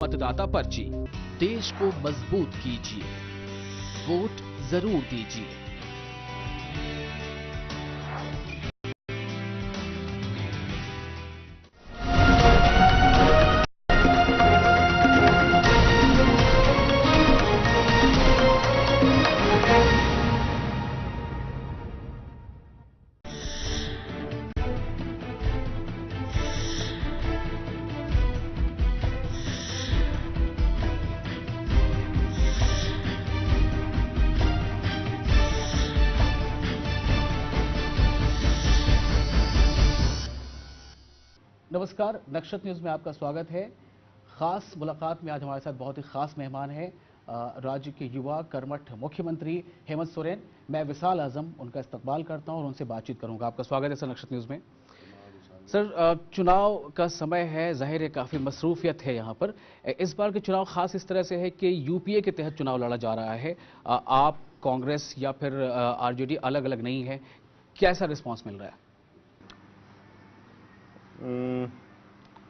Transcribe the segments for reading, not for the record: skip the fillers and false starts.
मतदाता पर्ची। देश को मजबूत कीजिए, वोट जरूर दीजिए। नमस्कार, नक्षत्र न्यूज में आपका स्वागत है। खास मुलाकात में आज हमारे साथ बहुत ही खास मेहमान हैं, राज्य के युवा कर्मठ मुख्यमंत्री हेमंत सोरेन। मैं विशाल आजम उनका इस्तकबाल करता हूं और उनसे बातचीत करूंगा। आपका स्वागत है सर नक्षत्र न्यूज में। सर, चुनाव का समय है, जाहिर है काफी मसरूफियत है यहाँ पर। इस बार के चुनाव खास इस तरह से है कि यूपीए के तहत चुनाव लड़ा जा रहा है। आप, कांग्रेस या फिर आरजेडी अलग अलग नहीं है, कैसा रिस्पॉन्स मिल रहा है?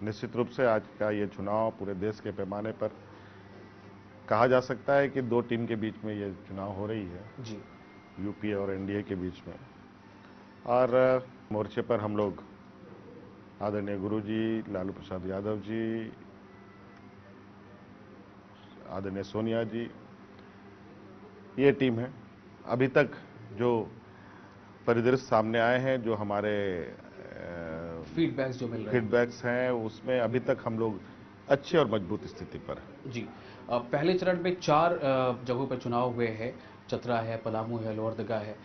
निश्चित रूप से आज का ये चुनाव पूरे देश के पैमाने पर कहा जा सकता है कि दो टीम के बीच में ये चुनाव हो रही है जी। यूपीए और एनडीए के बीच में। और मोर्चे पर हम लोग आदरणीय गुरुजी लालू प्रसाद यादव जी, आदरणीय सोनिया जी, ये टीम है। अभी तक जो परिदृश्य सामने आए हैं, जो हमारे फीडबैक्स जो मिल रहे हैं, फीडबैक्स हैं, उसमें अभी तक हम लोग अच्छी और मजबूत स्थिति पर हैं। जी। पहले चरण में 4 जगहों पर चुनाव हुए हैं। चतरा है, पलामू है, लोहरदगा है,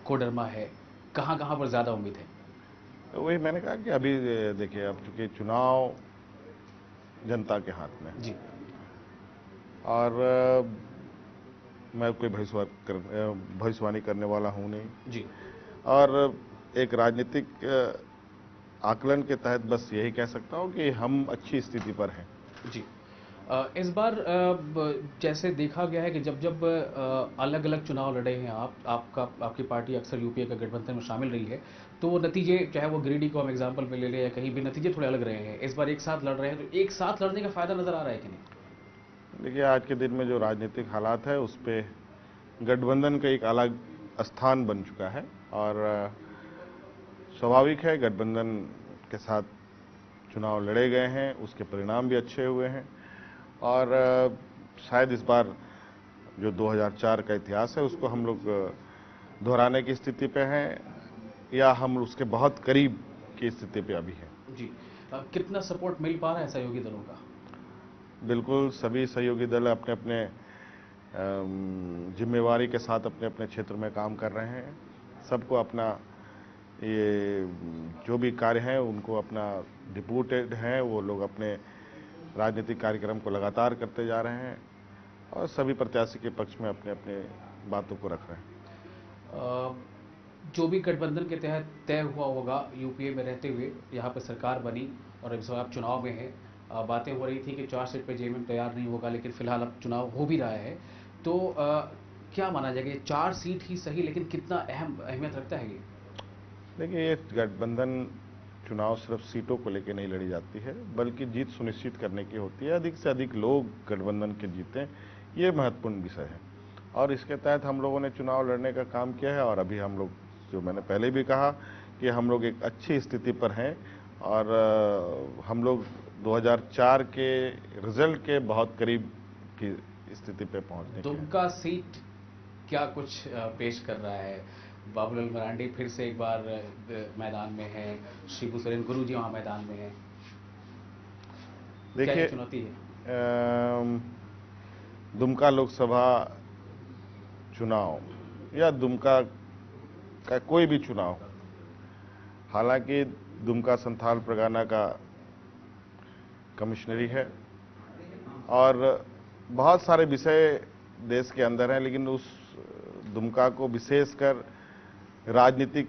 कोडरमा है। कहाँ कहाँ पर ज्यादा उम्मीद है? तो वही मैंने कहा कि अभी देखिए, अब चूंकि चुनाव जनता के हाथ में है जी। और मैं कोई भविष्यवाणी करने वाला हूं नहीं जी। और एक राजनीतिक आकलन के तहत बस यही कह सकता हूं कि हम अच्छी स्थिति पर हैं। जी। इस बार जैसे देखा गया है कि जब जब अलग अलग चुनाव लड़े हैं आपकी पार्टी अक्सर यूपीए का गठबंधन में शामिल रही है, तो नतीजे, चाहे वो गिरिडीह को हम एग्जाम्पल पे ले लें या कहीं भी, नतीजे थोड़े अलग रहे हैं। इस बार एक साथ लड़ रहे हैं, तो एक साथ लड़ने का फायदा नजर आ रहा है कि नहीं? देखिए, आज के दिन में जो राजनीतिक हालात है उस पे गठबंधन का एक अलग स्थान बन चुका है और स्वाभाविक है, गठबंधन के साथ चुनाव लड़े गए हैं, उसके परिणाम भी अच्छे हुए हैं और शायद इस बार जो 2004 का इतिहास है उसको हम लोग दोहराने की स्थिति पे हैं या हम उसके बहुत करीब की स्थिति पे अभी हैं। जी। कितना सपोर्ट मिल पा रहा है सहयोगी दलों का? बिल्कुल, सभी सहयोगी दल अपने अपने जिम्मेवारी के साथ अपने अपने क्षेत्र में काम कर रहे हैं। सबको अपना ये जो भी कार्य हैं उनको अपना डिप्यूटेड हैं, वो लोग अपने राजनीतिक कार्यक्रम को लगातार करते जा रहे हैं और सभी प्रत्याशी के पक्ष में अपने अपने बातों को रख रहे हैं। जो भी गठबंधन के तहत तय हुआ होगा, यूपीए में रहते हुए यहाँ पर सरकार बनी और इस बार आप चुनाव में हैं, बातें हो रही थी कि 4 सीट पे जेएमएम तैयार नहीं होगा, लेकिन फिलहाल अब चुनाव हो भी रहा है, तो क्या माना जाएगा, ये 4 सीट ही सही, लेकिन कितना अहमियत रखता है ये? देखिए, ये गठबंधन चुनाव सिर्फ सीटों को लेकर नहीं लड़ी जाती है, बल्कि जीत सुनिश्चित करने की होती है। अधिक से अधिक लोग गठबंधन के जीतें, ये महत्वपूर्ण विषय है और इसके तहत हम लोगों ने चुनाव लड़ने का काम किया है और अभी हम लोग, जो मैंने पहले भी कहा कि हम लोग एक अच्छी स्थिति पर हैं और हम लोग 2004 के रिजल्ट के बहुत करीब की स्थिति पे पहुंचने के। दुमका सीट क्या कुछ पेश कर रहा है? बाबूलाल मरांडी फिर से एक बार मैदान में है, शिबू सोरेन गुरुजी वहां मैदान में है, क्या ये चुनौती है? दुमका लोकसभा चुनाव या दुमका का कोई भी चुनाव, हालांकि दुमका संथाल परगना का कमिश्नरी है और बहुत सारे विषय देश के अंदर हैं, लेकिन उस दुमका को विशेषकर राजनीतिक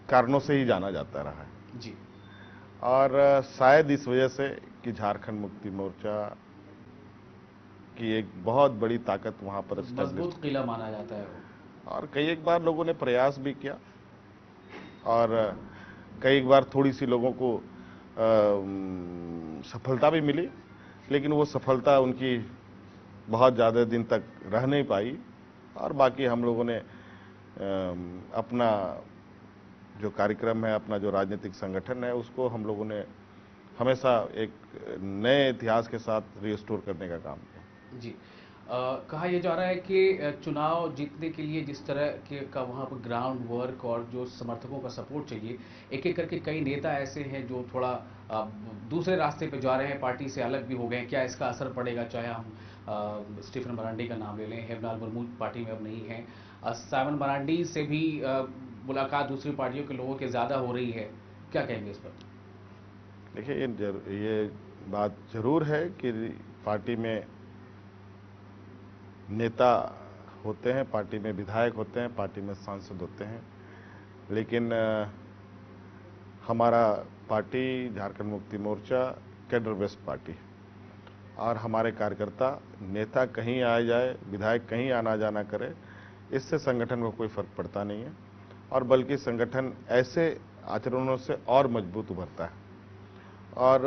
कारणों से ही जाना जाता रहा है जी। और शायद इस वजह से कि झारखंड मुक्ति मोर्चा की एक बहुत बड़ी ताकत वहां पर मजबूत किला माना जाता है वो। और कई एक बार लोगों ने प्रयास भी किया और कई एक बार थोड़ी सी लोगों को सफलता भी मिली, लेकिन वो सफलता उनकी बहुत ज़्यादा दिन तक रह नहीं पाई। और बाकी हम लोगों ने अपना जो कार्यक्रम है, अपना जो राजनीतिक संगठन है, उसको हम लोगों ने हमेशा एक नए इतिहास के साथ रिस्टोर करने का काम किया। जी। कहा यह जा रहा है कि चुनाव जीतने के लिए जिस तरह के का वहाँ पर ग्राउंड वर्क और जो समर्थकों का सपोर्ट चाहिए, एक एक करके कई नेता ऐसे हैं जो थोड़ा दूसरे रास्ते पे जा रहे हैं, पार्टी से अलग भी हो गए हैं। क्या इसका असर पड़ेगा? चाहे हम स्टीफन मरांडी का नाम ले लें, हेमलाल मुर्मू पार्टी में अब नहीं है, साइमन मरांडी से भी मुलाकात दूसरी पार्टियों के लोगों के ज़्यादा हो रही है। क्या कहेंगे इस पर? देखिए, ये बात जरूर है कि पार्टी में नेता होते हैं, पार्टी में विधायक होते हैं, पार्टी में सांसद होते हैं, लेकिन हमारा party Jharkhand Mukti Morcha cadre based party है और हमारे कार्यकर्ता, नेता कहीं आ जाए, विधायक कहीं आना जाना करे, इससे संगठन को कोई फर्क पड़ता नहीं है। और बल्कि संगठन ऐसे आचरणों से और मजबूत उभरता है। और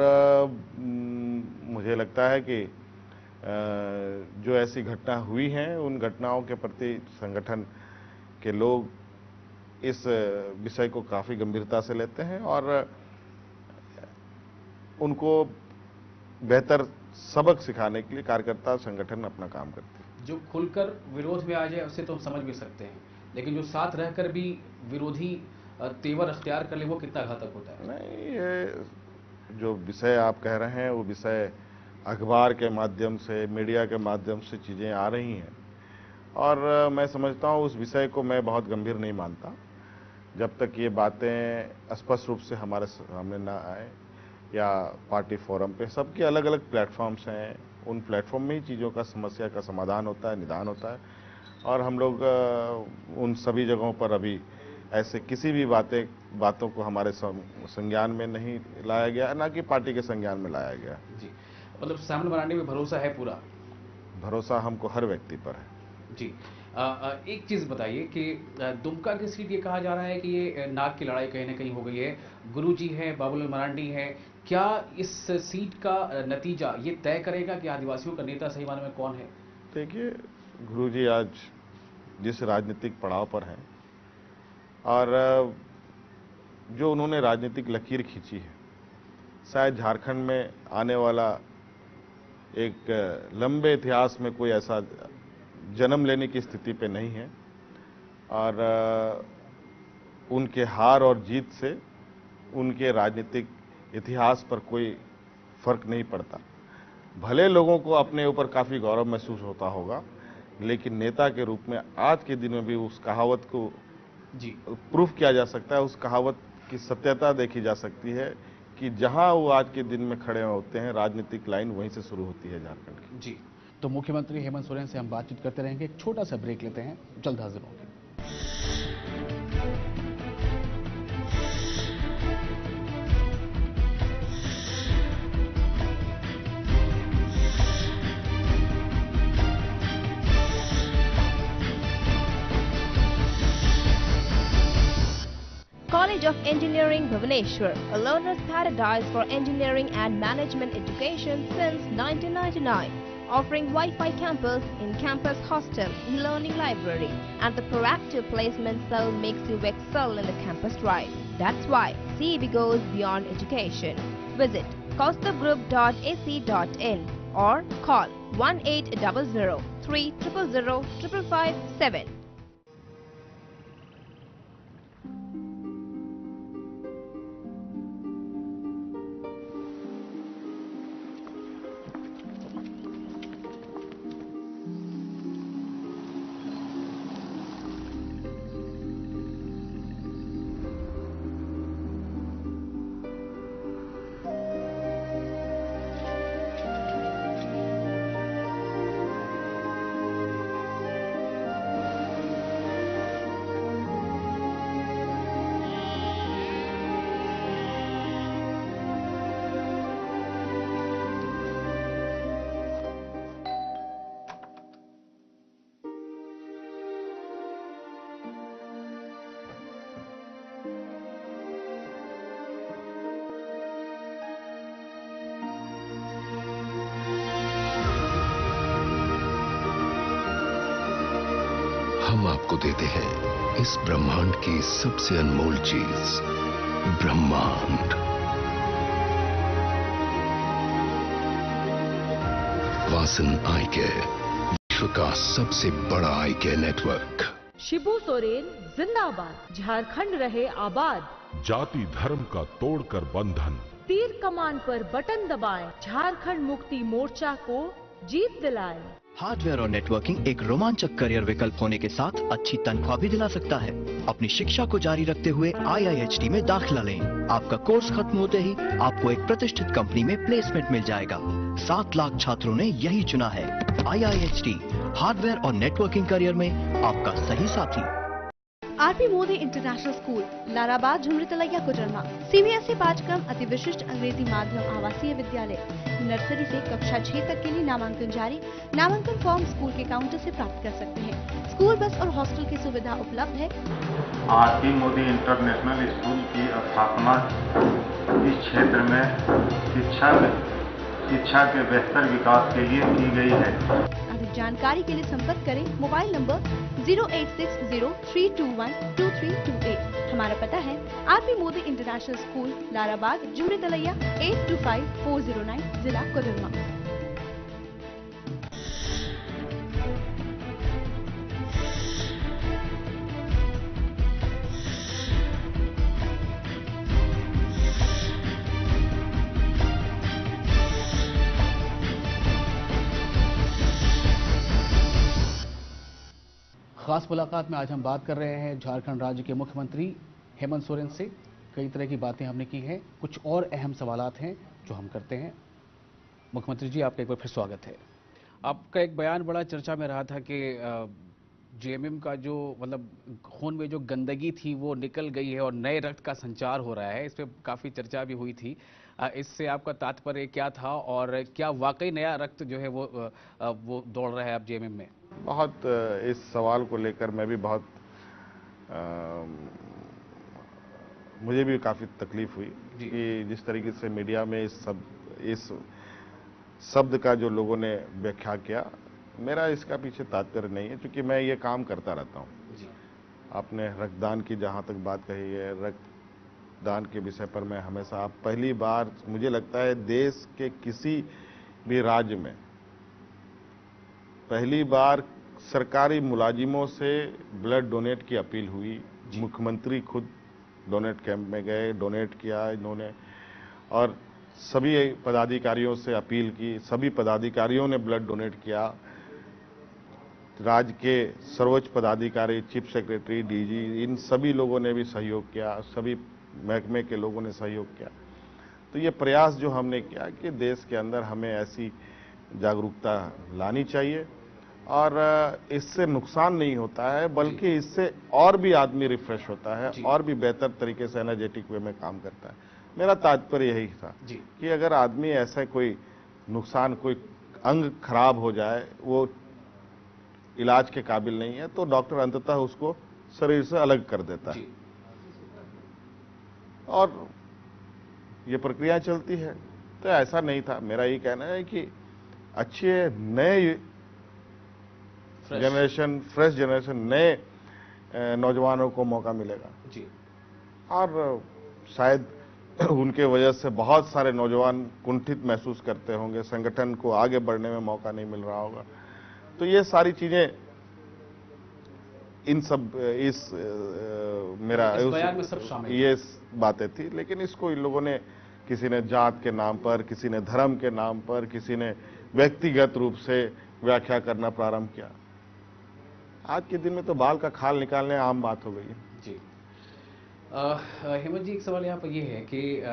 मुझे लगता है कि जो ऐसी घटना हुई हैं, उन घटनाओं के प्रति संगठन के लोग इस विषय को काफ़ी गंभीरता से लेते हैं और उनको बेहतर सबक सिखाने के लिए कार्यकर्ता संगठन अपना काम करते हैं। जो खुलकर विरोध में आ जाए उसे तो हम समझ भी सकते हैं, लेकिन जो साथ रहकर भी विरोधी तेवर अख्तियार कर ले, वो कितना घातक होता है? नहीं, ये जो विषय आप कह रहे हैं, वो विषय अखबार के माध्यम से, मीडिया के माध्यम से चीज़ें आ रही हैं और मैं समझता हूँ उस विषय को मैं बहुत गंभीर नहीं मानता जब तक ये बातें स्पष्ट रूप से हमारे सामने ना आए या पार्टी फोरम पे। सबके अलग अलग प्लेटफॉर्म्स हैं, उन प्लेटफॉर्म में ही चीज़ों का, समस्या का समाधान होता है, निदान होता है और हम लोग उन सभी जगहों पर अभी ऐसे किसी भी बातों को हमारे संज्ञान में नहीं लाया गया, ना कि पार्टी के संज्ञान में लाया गया। जी, मतलब साइमन मरांडी में भरोसा है पूरा? भरोसा हमको हर व्यक्ति पर है। जी। एक चीज़ बताइए कि दुमका की सीट, ये कहा जा रहा है कि ये नाक की लड़ाई कहीं ना कहीं हो गई है। गुरुजी हैं, बाबूलाल मरांडी हैं, क्या इस सीट का नतीजा ये तय करेगा कि आदिवासियों का नेता सही मायने में कौन है? देखिए, गुरुजी आज जिस राजनीतिक पड़ाव पर हैं और जो उन्होंने राजनीतिक लकीर खींची है, शायद झारखंड में आने वाला एक लंबे इतिहास में कोई ऐसा जन्म लेने की स्थिति पे नहीं है और उनके हार और जीत से उनके राजनीतिक इतिहास पर कोई फर्क नहीं पड़ता। भले लोगों को अपने ऊपर काफ़ी गौरव महसूस होता होगा, लेकिन नेता के रूप में आज के दिन में भी उस कहावत को जी प्रूफ किया जा सकता है, उस कहावत की सत्यता देखी जा सकती है कि जहां वो आज के दिन में खड़े होते हैं, राजनीतिक लाइन वहीं से शुरू होती है झारखंड की। जी। तो मुख्यमंत्री हेमंत सोरेन से हम बातचीत करते रहेंगे, एक छोटा सा ब्रेक लेते हैं, जल्द हाजिर होंगे। College of Engineering Bhubaneswar, a learner's paradise for engineering and management education since 1999, offering Wi-Fi campus, in-campus hostel, e-learning library, and the proactive placement cell makes you excel in the campus drive. That's why CEB goes beyond education. Visit kaustubgroup.ac.in or call 1800 300 557. हम आपको देते हैं इस ब्रह्मांड की सबसे अनमोल चीज, ब्रह्मांड। वासन आई केयर, विश्व का सबसे बड़ा आई केयर नेटवर्क। शिबू सोरेन जिंदाबाद, झारखंड रहे आबाद। जाति धर्म का तोड़कर बंधन, तीर कमान पर बटन दबाएं, झारखंड मुक्ति मोर्चा को जीत दिलाएं। हार्डवेयर और नेटवर्किंग एक रोमांचक करियर विकल्प होने के साथ अच्छी तनख्वाह भी दिला सकता है। अपनी शिक्षा को जारी रखते हुए IIHT में दाखिला लें। आपका कोर्स खत्म होते ही आपको एक प्रतिष्ठित कंपनी में प्लेसमेंट मिल जाएगा। 7 लाख छात्रों ने यही चुना है। IIHT, हार्डवेयर और नेटवर्किंग करियर में आपका सही साथी। RP Modi international school, Larabad, Jhumri Telaiya, Koderma. CBSE पाठ्यक्रम, अति विशिष्ट अंग्रेजी माध्यम आवासीय विद्यालय। नर्सरी से कक्षा 6 तक के लिए नामांकन जारी। नामांकन फॉर्म स्कूल के काउंटर से प्राप्त कर सकते हैं। स्कूल बस और हॉस्टल की सुविधा उपलब्ध है। आरपी मोदी इंटरनेशनल स्कूल की स्थापना इस क्षेत्र में शिक्षा के बेहतर विकास के लिए की गई है। अधिक जानकारी के लिए संपर्क करें मोबाइल नंबर 086032122328। हमारा पता है RP Modi international school, Larabad, Jhumri Telaiya, 825409, जिला कोडरमा। खास मुलाकात में आज हम बात कर रहे हैं झारखंड राज्य के मुख्यमंत्री हेमंत सोरेन से। कई तरह की बातें हमने की हैं, कुछ और अहम सवालात हैं जो हम करते हैं। मुख्यमंत्री जी, आपका एक बार फिर स्वागत है। आपका एक बयान बड़ा चर्चा में रहा था कि JMM का जो मतलब खून में जो गंदगी थी वो निकल गई है और नए रक्त का संचार हो रहा है। इस पर काफ़ी चर्चा भी हुई थी। इससे आपका तात्पर्य क्या था और क्या वाकई नया रक्त जो है वो दौड़ रहा है अब JMM में? बहुत इस सवाल को लेकर मैं भी बहुत मुझे भी काफ़ी तकलीफ हुई कि जिस तरीके से मीडिया में इस शब्द का जो लोगों ने व्याख्या किया, मेरा इसका पीछे तात्पर्य नहीं है, क्योंकि मैं ये काम करता रहता हूँ। आपने रक्तदान की जहाँ तक बात कही है, रक्तदान के विषय पर मैं हमेशा, आप पहली बार मुझे लगता है देश के किसी भी राज्य में पहली बार सरकारी मुलाजिमों से ब्लड डोनेट की अपील हुई। मुख्यमंत्री खुद डोनेट कैंप में गए, डोनेट किया इन्होंने, और सभी पदाधिकारियों से अपील की। सभी पदाधिकारियों ने ब्लड डोनेट किया। राज्य के सर्वोच्च पदाधिकारी, चीफ सेक्रेटरी, DG, इन सभी लोगों ने भी सहयोग किया, सभी महकमे के लोगों ने सहयोग किया। तो ये प्रयास जो हमने किया कि देश के अंदर हमें ऐसी जागरूकता लानी चाहिए, और इससे नुकसान नहीं होता है, बल्कि इससे और भी आदमी रिफ्रेश होता है और भी बेहतर तरीके से एनर्जेटिक वे में काम करता है। मेरा तात्पर्य यही था कि अगर आदमी ऐसा कोई नुकसान, कोई अंग खराब हो जाए, वो इलाज के काबिल नहीं है, तो डॉक्टर अंततः उसको शरीर से अलग कर देता है और ये प्रक्रिया चलती है। तो ऐसा नहीं था। मेरा ये कहना है कि अच्छे नए जनरेशन, फ्रेश जनरेशन, नए नौजवानों को मौका मिलेगा और शायद उनके वजह से बहुत सारे नौजवान कुंठित महसूस करते होंगे, संगठन को आगे बढ़ने में मौका नहीं मिल रहा होगा। तो ये सारी चीजें, इन सब मेरा बयान में सब शामिल ये बातें थी। लेकिन इसको इन लोगों ने, किसी ने जात के नाम पर, किसी ने धर्म के नाम पर, किसी ने व्यक्तिगत रूप से व्याख्या करना प्रारंभ किया। आज के दिन में तो बाल का खाल निकालने आम बात हो गई है। जी हेमंत जी, एक सवाल यहाँ पर ये है कि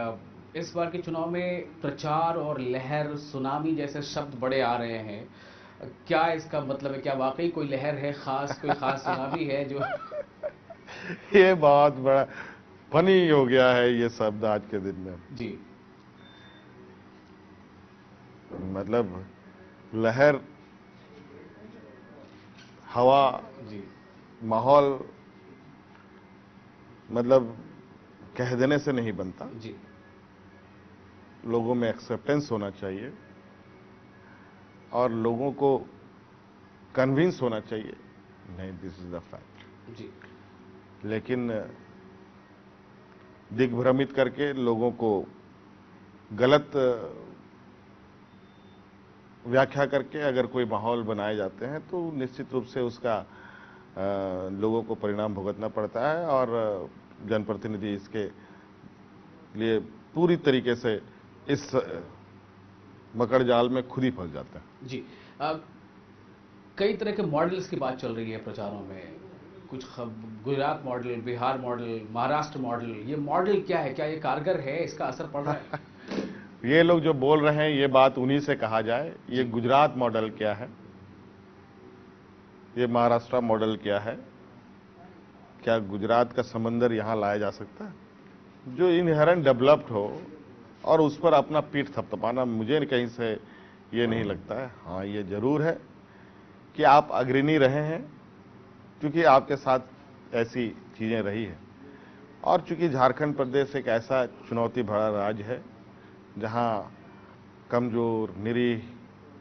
इस बार के चुनाव में प्रचार और लहर, सुनामी जैसे शब्द बड़े आ रहे हैं। क्या इसका मतलब है? क्या वाकई कोई लहर है खास, कोई खास सुनामी है जो ये बहुत बड़ा फनी हो गया है ये शब्द आज के दिन में। जी, मतलब लहर, हवा, माहौल, मतलब कह देने से नहीं बनता। लोगों में एक्सेप्टेंस होना चाहिए और लोगों को कन्विंस होना चाहिए नहीं, दिस इज द फैक्ट। जी। लेकिन दिग्भ्रमित करके लोगों को गलत व्याख्या करके अगर कोई माहौल बनाए जाते हैं तो निश्चित रूप से उसका लोगों को परिणाम भुगतना पड़ता है और जनप्रतिनिधि इसके लिए पूरी तरीके से इस मकड़ जाल में खुद ही फंस जाता है। जी। कई तरह के मॉडल्स की बात चल रही है प्रचारों में, कुछ Gujarat model, Bihar model, Maharashtra model. ये मॉडल क्या है? क्या ये कारगर है? इसका असर पड़ रहा है? ये लोग जो बोल रहे हैं ये बात उन्हीं से कहा जाए। ये गुजरात मॉडल क्या है, ये महाराष्ट्र मॉडल क्या है? क्या गुजरात का समंदर यहां लाया जा सकता है? जो इनहेरेंट डेवलप्ड हो और उस पर अपना पीठ थपथपाना, मुझे कहीं से ये नहीं लगता है। हाँ, ये जरूर है कि आप अग्रणी रहे हैं क्योंकि आपके साथ ऐसी चीजें रही है, और चूंकि झारखंड प्रदेश एक ऐसा चुनौती भरा राज्य है जहां कमजोर, निरीह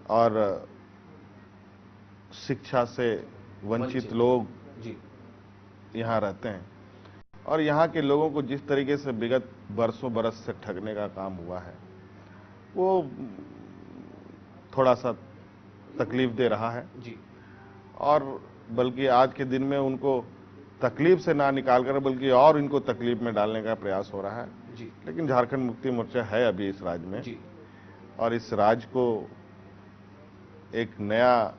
और शिक्षा से वंचित लोग यहाँ रहते हैं, और यहाँ के लोगों को जिस तरीके से विगत बरसों बरस से ठगने का काम हुआ है वो थोड़ा सा तकलीफ दे रहा है जी। और बल्कि आज के दिन में उनको तकलीफ से ना निकालकर बल्कि और इनको तकलीफ में डालने का प्रयास हो रहा है जी। लेकिन झारखंड मुक्ति मोर्चा है अभी इस राज्य में जी। और इस राज्य को एक नया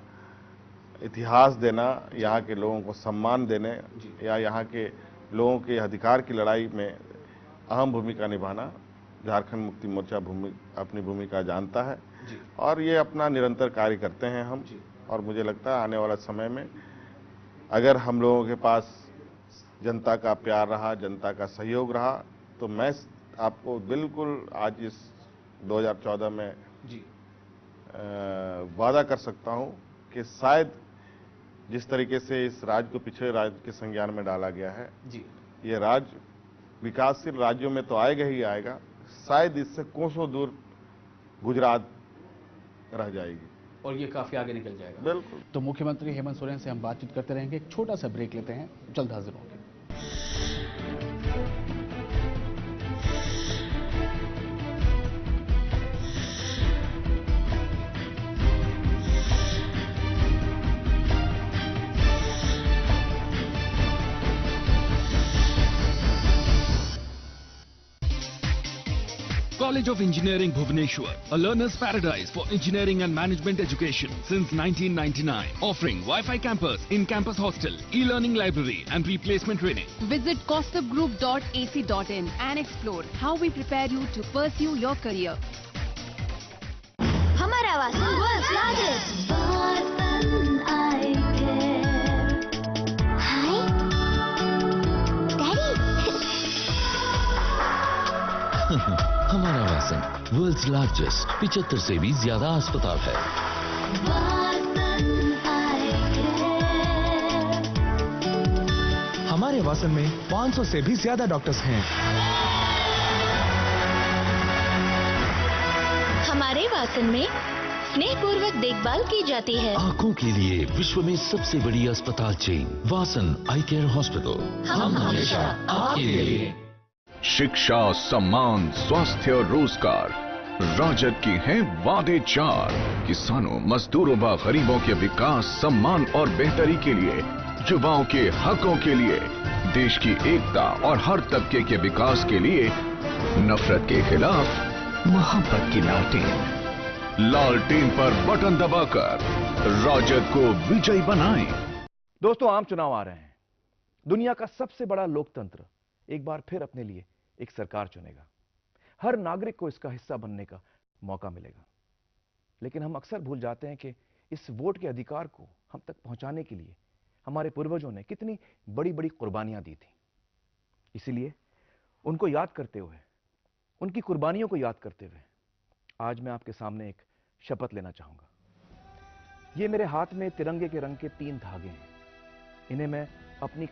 इतिहास देना, यहाँ के लोगों को सम्मान देने या यहाँ के लोगों के अधिकार की लड़ाई में अहम भूमिका निभाना झारखंड मुक्ति मोर्चा अपनी भूमिका जानता है और ये अपना निरंतर कार्य करते हैं हम। और मुझे लगता है आने वाला समय में अगर हम लोगों के पास जनता का प्यार रहा, जनता का सहयोग रहा, तो मैं आपको बिल्कुल आज इस 2014 में वादा कर सकता हूं कि शायद जिस तरीके से इस राज्य को पिछड़े राज्य के संज्ञान में डाला गया है ये राज्य विकासशील राज्यों में तो आएगा ही आएगा, शायद इससे कोसों दूर गुजरात रह जाएगी और ये काफी आगे निकल जाएगा। बिल्कुल। तो मुख्यमंत्री हेमंत सोरेन से हम बातचीत करते रहेंगे, एक छोटा सा ब्रेक लेते हैं, जल्द हाजिर होंगे। College of Engineering Bhubaneswar, a learner's paradise for engineering and management education since 1999, offering Wi-Fi campus, in-campus hostel, e-learning library and replacement training. Visit kostubgroup.ac.in and explore how we prepare you to pursue your career. हमारा Vasan world's largest Vasan Eye Care. Hi, Daddy. हमारा Vasan world's largest 75 से भी ज्यादा अस्पताल है। हमारे वासन में 500 से भी ज्यादा डॉक्टर्स हैं। हमारे वासन में स्नेहपूर्वक देखभाल की जाती है। आंखों के लिए विश्व में सबसे बड़ी अस्पताल चेन वासन आई केयर हॉस्पिटल। हम हमेशा आपके लिए। शिक्षा, सम्मान, स्वास्थ्य और रोजगार, राजग की हैं वादे 4। किसानों, मजदूरों व गरीबों के विकास, सम्मान और बेहतरी के लिए, युवाओं के हकों के लिए, देश की एकता और हर तबके के विकास के लिए, नफरत के खिलाफ मोहब्बत की लालटेन पर बटन दबाकर राजग को विजयी बनाएं। दोस्तों, आम चुनाव आ रहे हैं। दुनिया का सबसे बड़ा लोकतंत्र एक बार फिर अपने लिए एक सरकार चुनेगा। हर नागरिक को इसका हिस्सा बनने का मौका मिलेगा। लेकिन हम अक्सर भूल जाते हैं कि इस वोट के अधिकार को हम तक पहुंचाने के लिए हमारे पूर्वजों ने कितनी बड़ी बड़ी कुर्बानियां दी थी। इसीलिए उनको याद करते हुए, उनकी कुर्बानियों को याद करते हुए आज मैं आपके सामने एक शपथ लेना चाहूंगा। ये मेरे हाथ में तिरंगे के रंग के 3 धागे हैं। इन्हें मैं अपनी